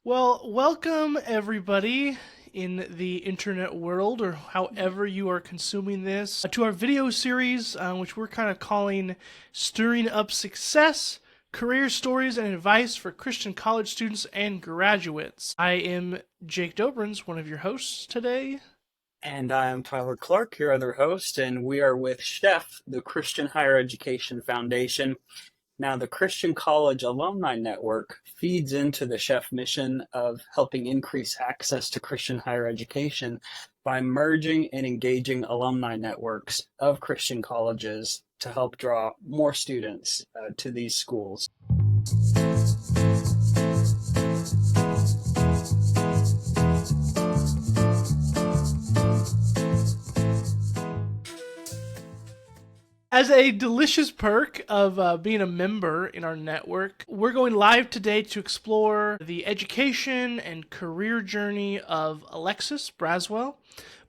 Well, welcome everybody in the internet world, or however you are consuming this, to our video series, which we're kind of calling Stirring Up Success, Career Stories and Advice for Christian College Students and Graduates. I am Jake Dobrins, one of your hosts today. And I'm Tyler Clark, your other host, and we are with Chef, the Christian Higher Education Foundation. Now, the Christian College Alumni Network feeds into the Chef mission of helping increase access to Christian higher education by merging and engaging alumni networks of Christian colleges to help draw more students to these schools. As a delicious perk of being a member in our network, we're going live today to explore the education and career journey of Alexus Braswell,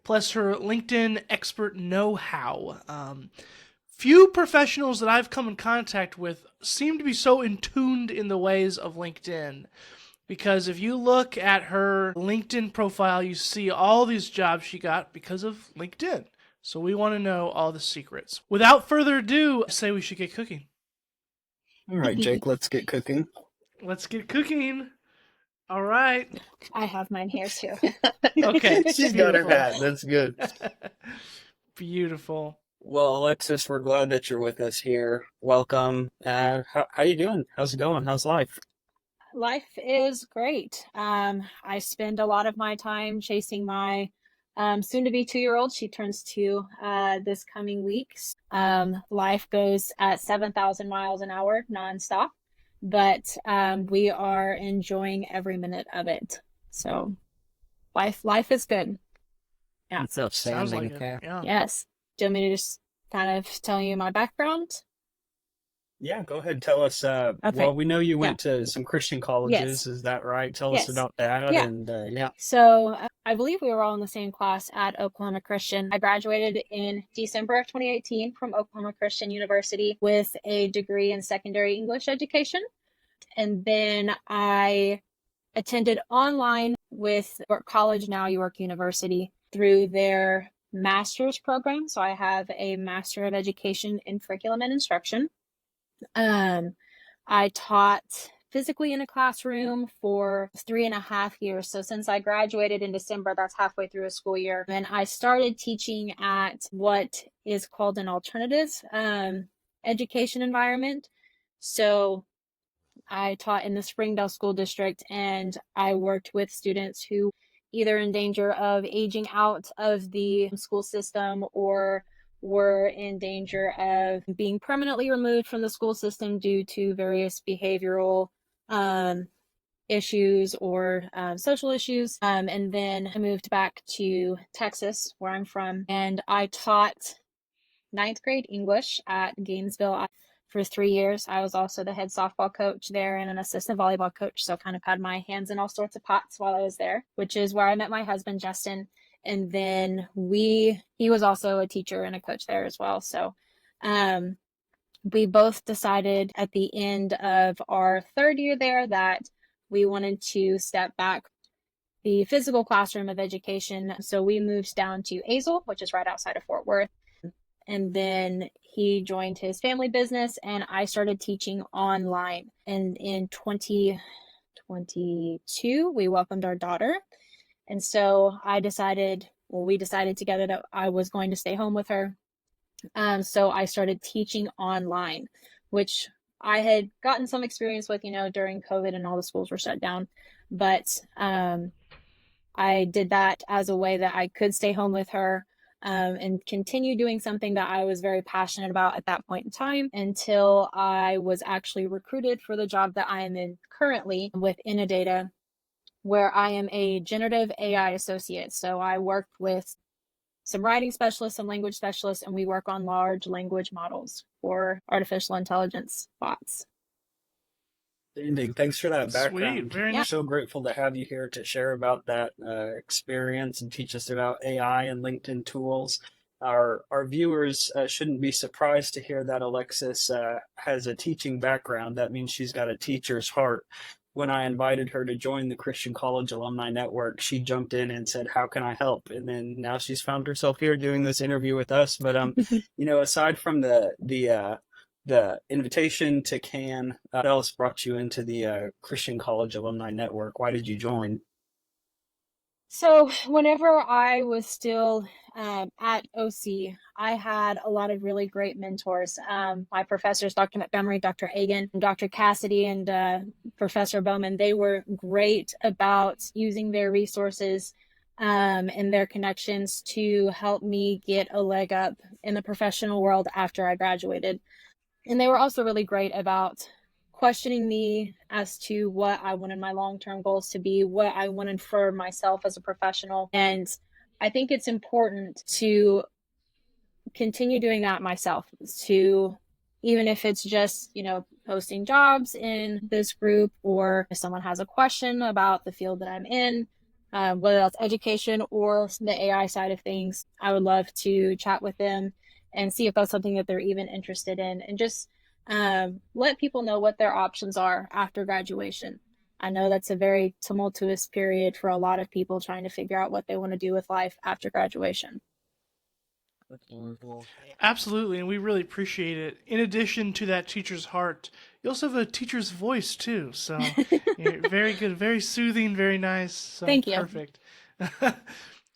plus her LinkedIn expert know-how. Few professionals that I've come in contact with seem to be so intuned in the ways of LinkedIn. Because if you look at her LinkedIn profile, you see all these jobs she got because of LinkedIn. So we want to know all the secrets. Without further ado, I say we should get cooking. All right, Jake, let's get cooking. Let's get cooking. All right. I have mine here too. Okay. She's got her hat. That's good. Beautiful. Well, Alexis, we're glad that you're with us here. Welcome. How you doing? How's it going? How's life? Life is great. I spend a lot of my time chasing my soon-to-be 2-year-old. She turns 2 this coming weeks. Life goes at 7,000 miles an hour nonstop, but we are enjoying every minute of it. So life is good. Yeah. It's outstanding. Sounds like it. Yeah. Yes. Do you want me to just kind of tell you my background? Yeah, go ahead. Tell us. Well, we know you went to some Christian colleges. Yes. Is that right? Tell us Yes. about that. Yeah. And yeah. So I believe we were all in the same class at Oklahoma Christian. I graduated in December of 2018 from Oklahoma Christian University with a degree in secondary English education. And then I attended online with York College, now York University, through their master's program. So I have a Master of Education in Curriculum and Instruction. I taught physically in a classroom for 3.5 years. So since I graduated in December, that's halfway through a school year. And I started teaching at what is called an alternative education environment. So I taught in the Springdale School District, and I worked with students who either in danger of aging out of the school system or were in danger of being permanently removed from the school system due to various behavioral issues or social issues. And then I moved back to Texas, where I'm from, and I taught 9th grade English at Gainesville for 3 years. I was also the head softball coach there and an assistant volleyball coach. So kind of had my hands in all sorts of pots while I was there, which is where I met my husband, Justin. And then he was also a teacher and a coach there as well. So we both decided at the end of our 3rd year there that we wanted to step back the physical classroom of education. So we moved down to Azle, which is right outside of Fort Worth. And then he joined his family business and I started teaching online. And in 2022, we welcomed our daughter. And so we decided together that I was going to stay home with her. So I started teaching online, which I had gotten some experience with, during COVID and all the schools were shut down. But I did that as a way that I could stay home with her and continue doing something that I was very passionate about at that point in time until I was actually recruited for the job that I am in currently with Innodata, where I am a generative AI associate. So I work with some writing specialists, some language specialists, and we work on large language models for artificial intelligence bots. Ending. Thanks for that background. Sweet. Very I'm nice. so grateful to have you here to share about that experience and teach us about AI and LinkedIn tools. Our viewers shouldn't be surprised to hear that Alexus has a teaching background. That means she's got a teacher's heart. When I invited her to join the Christian College Alumni Network, she jumped in and said, "How can I help?" And then now she's found herself here doing this interview with us. But aside from the invitation to CAN, what else brought you into the Christian College Alumni Network? Why did you join? So whenever I was still at OC, I had a lot of really great mentors. My professors, Dr. Montgomery, Dr. Hagan, Dr. Cassidy, and Professor Bowman, they were great about using their resources and their connections to help me get a leg up in the professional world after I graduated. And they were also really great about questioning me as to what I wanted my long-term goals to be, what I wanted for myself as a professional. And I think it's important to continue doing that myself, to even if it's just, posting jobs in this group, or if someone has a question about the field that I'm in, whether that's education or the AI side of things, I would love to chat with them and see if that's something that they're even interested in, and just let people know what their options are after graduation. I know that's a very tumultuous period for a lot of people trying to figure out what they want to do with life after graduation. Absolutely, and we really appreciate it. In addition to that teacher's heart, you also have a teacher's voice too. So very good, very soothing, very nice. So Thank you. perfect.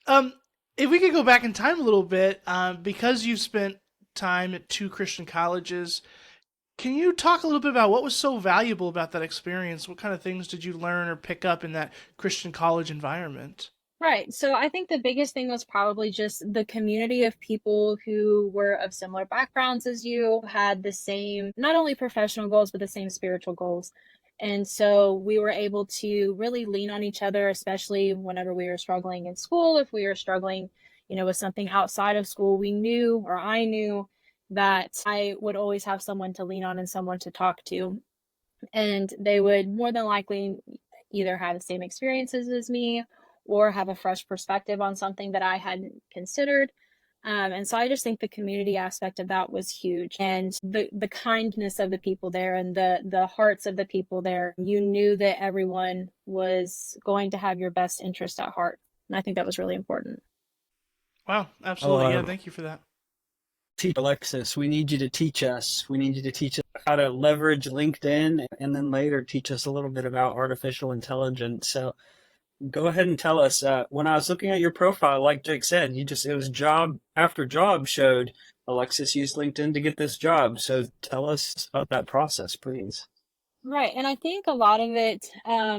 um, if we could go back in time a little bit, because you've spent time at two Christian colleges, can you talk a little bit about what was so valuable about that experience? What kind of things did you learn or pick up in that Christian college environment? Right. So I think the biggest thing was probably just the community of people who were of similar backgrounds as you, had the same, not only professional goals, but the same spiritual goals. And so we were able to really lean on each other, especially whenever we were struggling in school. If we were struggling, with something outside of school, we knew, or I knew, that I would always have someone to lean on and someone to talk to. And they would more than likely either have the same experiences as me or have a fresh perspective on something that I hadn't considered. And so I just think the community aspect of that was huge, and the kindness of the people there, and the hearts of the people there. You knew that everyone was going to have your best interest at heart, and I think that was really important. Wow, Oh, absolutely. Yeah, thank you for that. teach Alexis. We need you to teach us. We need you to teach us how to leverage LinkedIn, and then later teach us a little bit about artificial intelligence. So go ahead and tell us. When I was looking at your profile, like Jake said, it was job after job showed Alexis used LinkedIn to get this job. So tell us about that process, please. Right. And I think a lot of it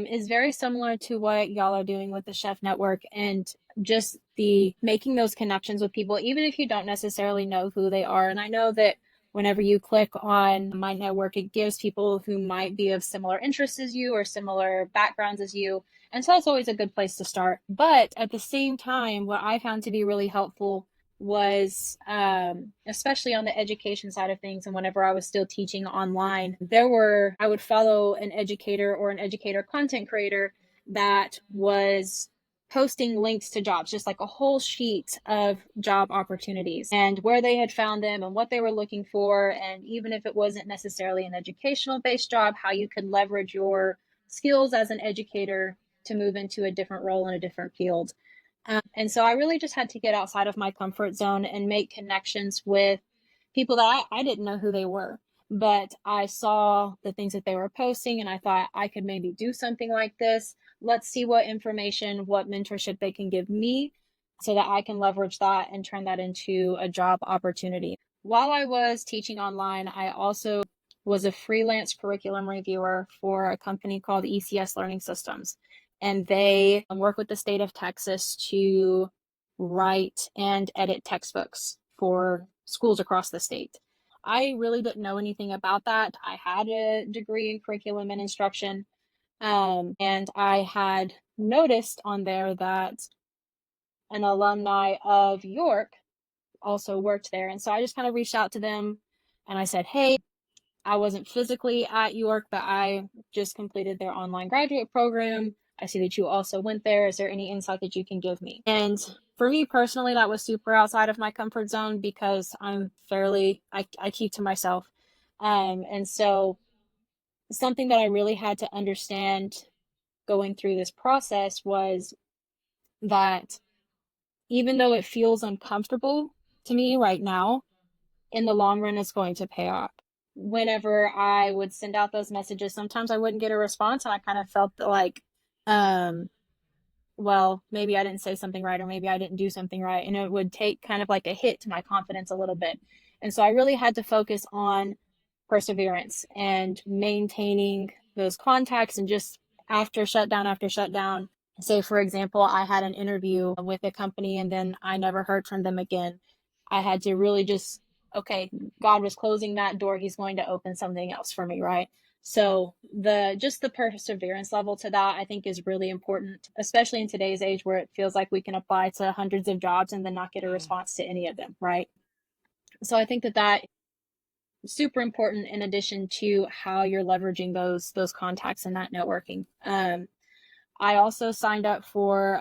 is very similar to what y'all are doing with the Chef Network, and just the making those connections with people, even if you don't necessarily know who they are. And I know that whenever you click on my network, it gives people who might be of similar interests as you or similar backgrounds as you. And so that's always a good place to start. But at the same time, what I found to be really helpful was, especially on the education side of things, and whenever I was still teaching online, I would follow an educator or an educator content creator that was posting links to jobs, just like a whole sheet of job opportunities and where they had found them and what they were looking for. And even if it wasn't necessarily an educational based job, how you could leverage your skills as an educator to move into a different role in a different field. And so I really just had to get outside of my comfort zone and make connections with people that I didn't know who they were. But I saw the things that they were posting, and I thought I could maybe do something like this. Let's see what information, what mentorship they can give me so that I can leverage that and turn that into a job opportunity. While I was teaching online, I also was a freelance curriculum reviewer for a company called ECS Learning Systems, and they work with the state of Texas to write and edit textbooks for schools across the state. I really didn't know anything about that. I had a degree in curriculum and instruction, and I had noticed on there that an alumni of York also worked there. And so I just kind of reached out to them and I said, hey, I wasn't physically at York, but I just completed their online graduate program. I see that you also went there. Is there any insight that you can give me? And For me personally, that was super outside of my comfort zone because I keep to myself. And so something that I really had to understand going through this process was that even though it feels uncomfortable to me right now, in the long run, it's going to pay off. Whenever I would send out those messages, sometimes I wouldn't get a response, and I kind of felt like, um, well, maybe I didn't say something right, or maybe I didn't do something right. And it would take kind of like a hit to my confidence a little bit. And so I really had to focus on perseverance and maintaining those contacts, and just after shutdown, say for example I had an interview with a company and then I never heard from them again. I had to really just, okay, God was closing that door, he's going to open something else for me, right? So the perseverance level to that, I think, is really important, especially in today's age where it feels like we can apply to hundreds of jobs and then not get a response to any of them, right? So I think that super important, in addition to how you're leveraging those contacts and that networking. I also signed up for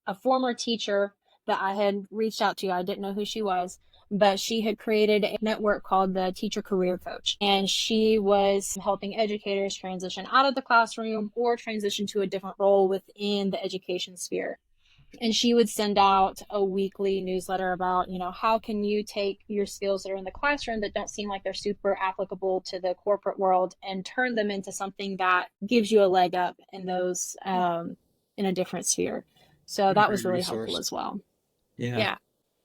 a former teacher that I had reached out to. I didn't know who she was, but she had created a network called the Teacher Career Coach, and she was helping educators transition out of the classroom or transition to a different role within the education sphere. And she would send out a weekly newsletter about, how can you take your skills that are in the classroom that don't seem like they're super applicable to the corporate world and turn them into something that gives you a leg up in those, in a different sphere. So that was Great really helpful resource. as well. Yeah. Yeah.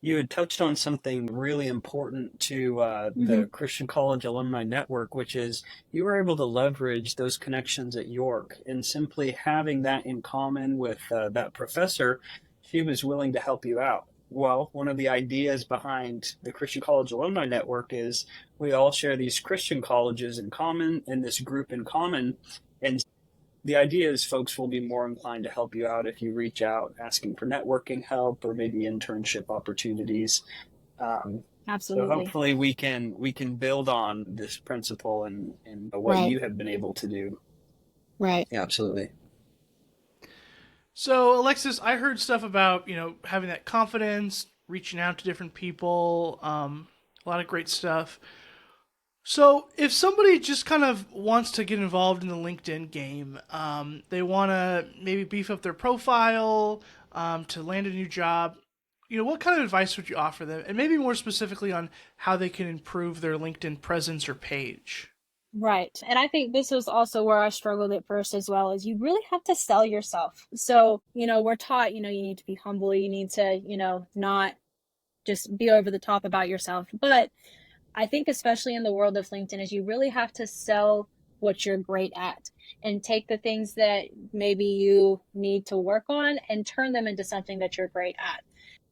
You had touched on something really important to Mm-hmm. the Christian College Alumni Network, which is you were able to leverage those connections at York, and simply having that in common with that professor, she was willing to help you out. Well, one of the ideas behind the Christian College Alumni Network is we all share these Christian colleges in common, in this group in common. And the idea is folks will be more inclined to help you out if you reach out asking for networking help or maybe internship opportunities. So Absolutely. hopefully we can build on this principle and what Right. you have been able to do. Right. Yeah, absolutely. So, Alexis, I heard stuff about, having that confidence, reaching out to different people, a lot of great stuff. So, if somebody just kind of wants to get involved in the LinkedIn game, they want to maybe beef up their profile to land a new job, what kind of advice would you offer them? And maybe more specifically on how they can improve their LinkedIn presence or page. Right. And I think this was also where I struggled at first as well, is you really have to sell yourself. So, we're taught, you need to be humble, you need to, not just be over the top about yourself. But I think especially in the world of LinkedIn is you really have to sell what you're great at and take the things that maybe you need to work on and turn them into something that you're great at.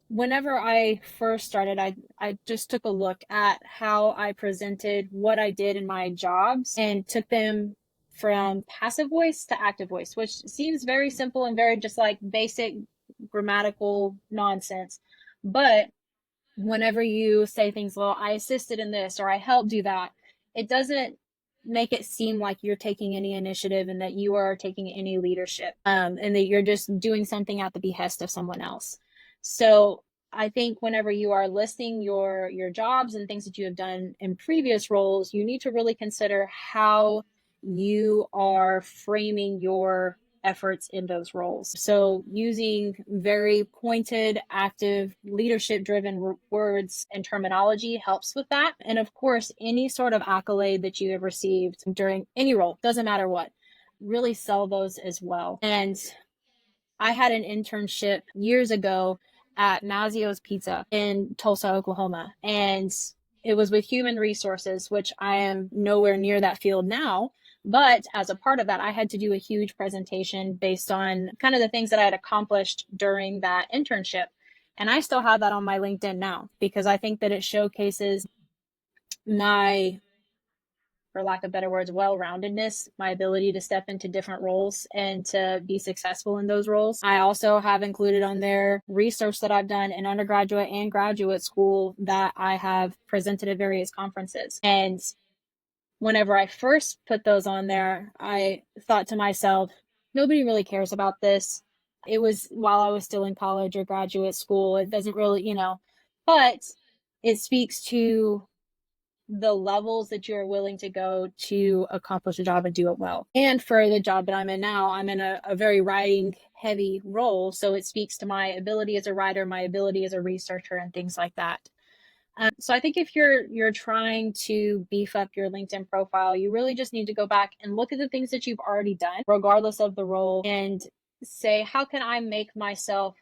Whenever I first started, I just took a look at how I presented what I did in my jobs and took them from passive voice to active voice, which seems very simple and very just like basic grammatical nonsense. But whenever you say things, well, I assisted in this or I helped do that, it doesn't make it seem like you're taking any initiative and that you are taking any leadership, and that you're just doing something at the behest of someone else. So I think whenever you are listing your jobs and things that you have done in previous roles, you need to really consider how you are framing your efforts in those roles. So using very pointed, active, leadership driven words and terminology helps with that. And of course, any sort of accolade that you have received during any role, doesn't matter what, really sell those as well. And I had an internship years ago at Mazio's Pizza in Tulsa, Oklahoma, and it was with human resources, which I am nowhere near that field now. But as a part of that, I had to do a huge presentation based on kind of the things that I had accomplished during that internship. And I still have that on my LinkedIn now because I think that it showcases my, for lack of better words, well-roundedness, my ability to step into different roles and to be successful in those roles. I also have included on there research that I've done in undergraduate and graduate school that I have presented at various conferences. And whenever I first put those on there, I thought to myself, nobody really cares about this. It was while I was still in college or graduate school. It doesn't really, but it speaks to the levels that you're willing to go to accomplish a job and do it well. And for the job that I'm in now, I'm in a very writing heavy role. So it speaks to my ability as a writer, my ability as a researcher, and things like that. So I think if you're trying to beef up your LinkedIn profile, you really just need to go back and look at the things that you've already done, regardless of the role, and say, how can I make myself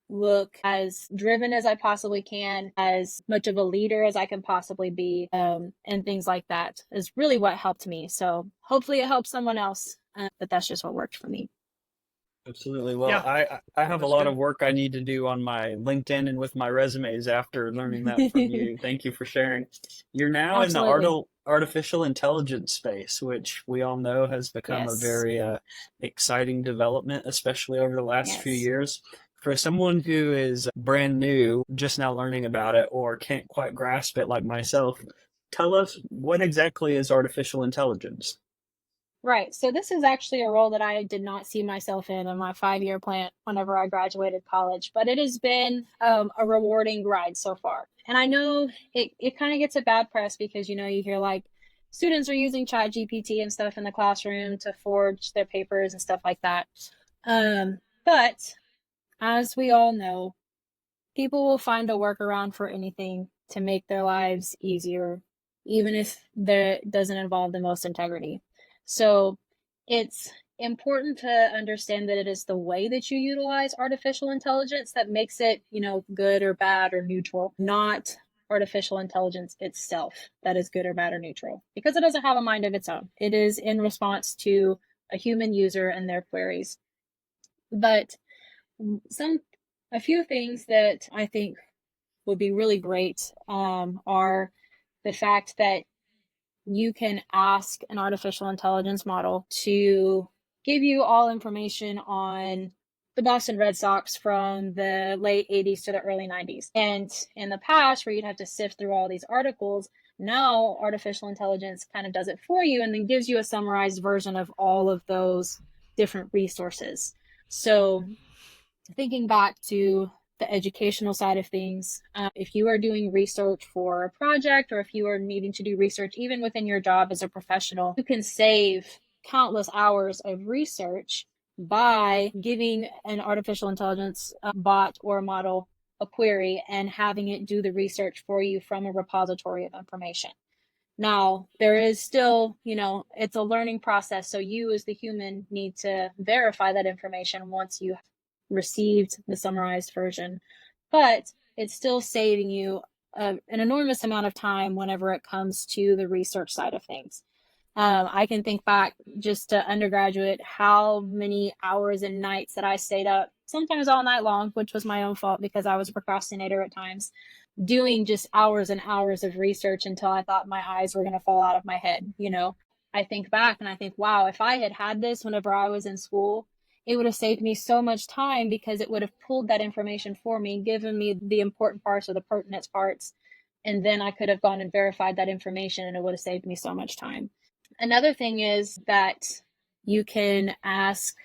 look as driven as I possibly can, as much of a leader as I can possibly be, and things like that is really what helped me. So hopefully it helps someone else, but that's just what worked for me. Absolutely. Well, Yeah, I have a that's lot good. of work I need to do on my LinkedIn and with my resumes after learning that from you. Thank you for sharing. You're now in the Absolutely. artificial intelligence space, which we all know has become a Yes. very exciting development, especially over the last few Yes. years. For someone who is brand new, just now learning about it, or can't quite grasp it like myself, tell us, what exactly is artificial intelligence? Right. So this is actually a role that I did not see myself in my 5-year plan whenever I graduated college, but it has been a rewarding ride so far. And I know it kind of gets a bad press because, you hear like students are using Chat GPT and stuff in the classroom to forge their papers and stuff like that. But as we all know, people will find a workaround for anything to make their lives easier, even if that doesn't involve the most integrity. So it's important to understand that it is the way that you utilize artificial intelligence that makes it, good or bad or neutral, not artificial intelligence itself that is good or bad or neutral, because it doesn't have a mind of its own. It is in response to a human user and their queries. But some a few things that I think would be really great, are the fact that you can ask an artificial intelligence model to give you all information on the Boston Red Sox from the late 80s to the early 90s. And in the past, where you'd have to sift through all these articles, now artificial intelligence kind of does it for you and then gives you a summarized version of all of those different resources. So thinking back to the educational side of things, if you are doing research for a project or if you are needing to do research even within your job as a professional, you can save countless hours of research by giving an artificial intelligence bot or a model a query and having it do the research for you from a repository of information. Now, there is still, it's a learning process. So you as the human need to verify that information once you received the summarized version. But it's still saving you an enormous amount of time whenever it comes to the research side of things. I can think back just to undergraduate, how many hours and nights that I stayed up, sometimes all night long, which was my own fault because I was a procrastinator at times, doing just hours and hours of research until I thought my eyes were going to fall out of my head. I think back and I think, wow, if I had had this whenever I was in school, it would have saved me so much time because it would have pulled that information for me, given me the important parts or the pertinent parts. And then I could have gone and verified that information and it would have saved me so much time. Another thing is that you can ask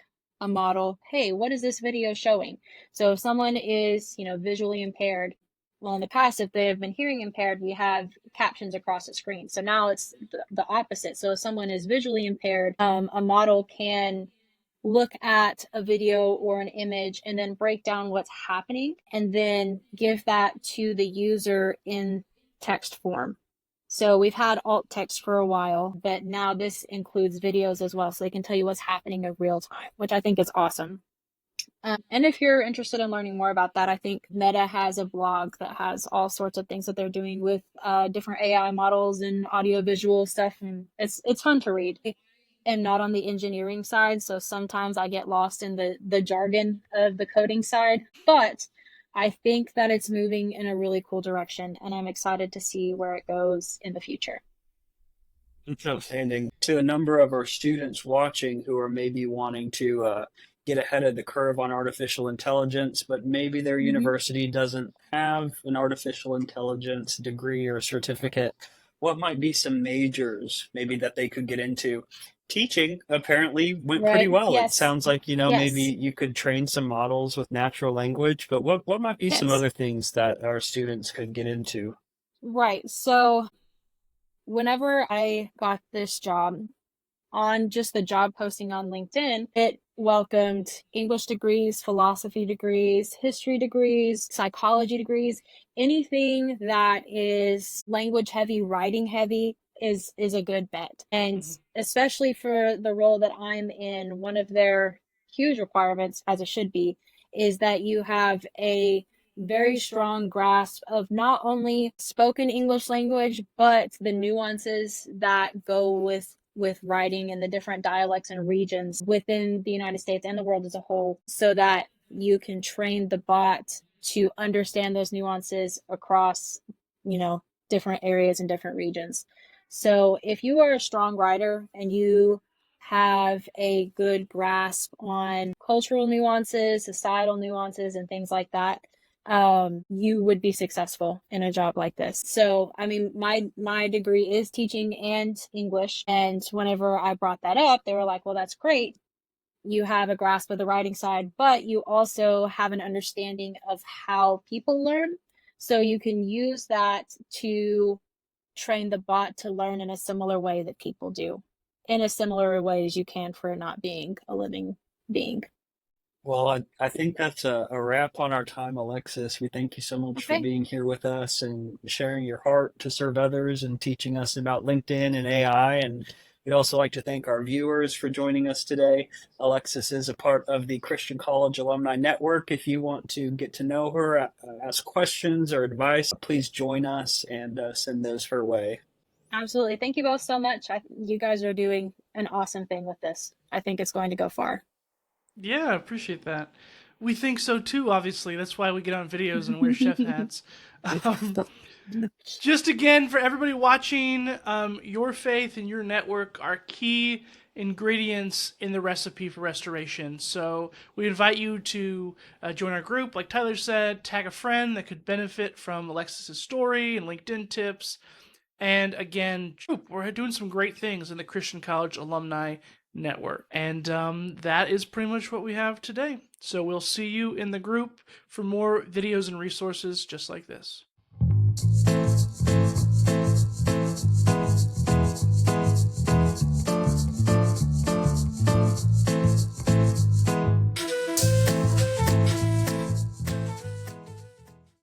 a model, hey, what is this video showing? So if someone is, visually impaired, well, in the past, if they have been hearing impaired, we have captions across the screen. So now it's the opposite. So if someone is visually impaired, a model can look at a video or an image and then break down what's happening and then give that to the user in text form. So we've had alt text for a while, but now this includes videos as well. So they can tell you what's happening in real time, which I think is awesome. And if you're interested in learning more about that, I think Meta has a blog that has all sorts of things that they're doing with different AI models and audiovisual stuff. And it's fun to read. And not on the engineering side, so sometimes I get lost in the jargon of the coding side, but I think that it's moving in a really cool direction, and I'm excited to see where it goes in the future. It's outstanding. To a number of our students watching who are maybe wanting to get ahead of the curve on artificial intelligence, but maybe their Mm-hmm. university doesn't have an artificial intelligence degree or certificate, what might be some majors maybe that they could get into teaching apparently went pretty Right. well. It Yes. sounds like, maybe Yes. you could train some models with natural language, but what might be some Yes. other things that our students could get into? Right. So whenever I got this job, on just the job posting on LinkedIn, it welcomed English degrees, philosophy degrees, history degrees, psychology degrees, anything that is language heavy, writing heavy is a good bet. And Mhm. especially for the role that I'm in, one of their huge requirements, as it should be, is that you have a very strong grasp of not only spoken English language, but the nuances that go with writing and the different dialects and regions within the United States and the world as a whole, so that you can train the bot to understand those nuances across, different areas and different regions. So if you are a strong writer and you have a good grasp on cultural nuances, societal nuances, and things like that, you would be successful in a job like this. So, I mean, my degree is teaching and English, and whenever I brought that up, they were like, "Well, that's great. You have a grasp of the writing side, but you also have an understanding of how people learn. So you can use that to train the bot to learn in a similar way that people do, in a similar way as you can for not being a living being." Well, I think that's a wrap on our time, Alexis. We thank you so much for Okay. being here with us and sharing your heart to serve others and teaching us about LinkedIn and AI. And we'd also like to thank our viewers for joining us today. Alexis is a part of the Christian College Alumni Network. If you want to get to know her, ask questions or advice, please join us and send those her way. Absolutely. Thank you both so much. You guys are doing an awesome thing with this. I think it's going to go far. Yeah, I appreciate that. We think so too, obviously. That's why we get on videos and wear chef hats. Um, just again, for everybody watching, your faith and your network are key ingredients in the recipe for restoration. So we invite you to join our group, like Tyler said, tag a friend that could benefit from Alexis's story and LinkedIn tips. And again, we're doing some great things in the Christian College Alumni Network. And that is pretty much what we have today. So we'll see you in the group for more videos and resources just like this.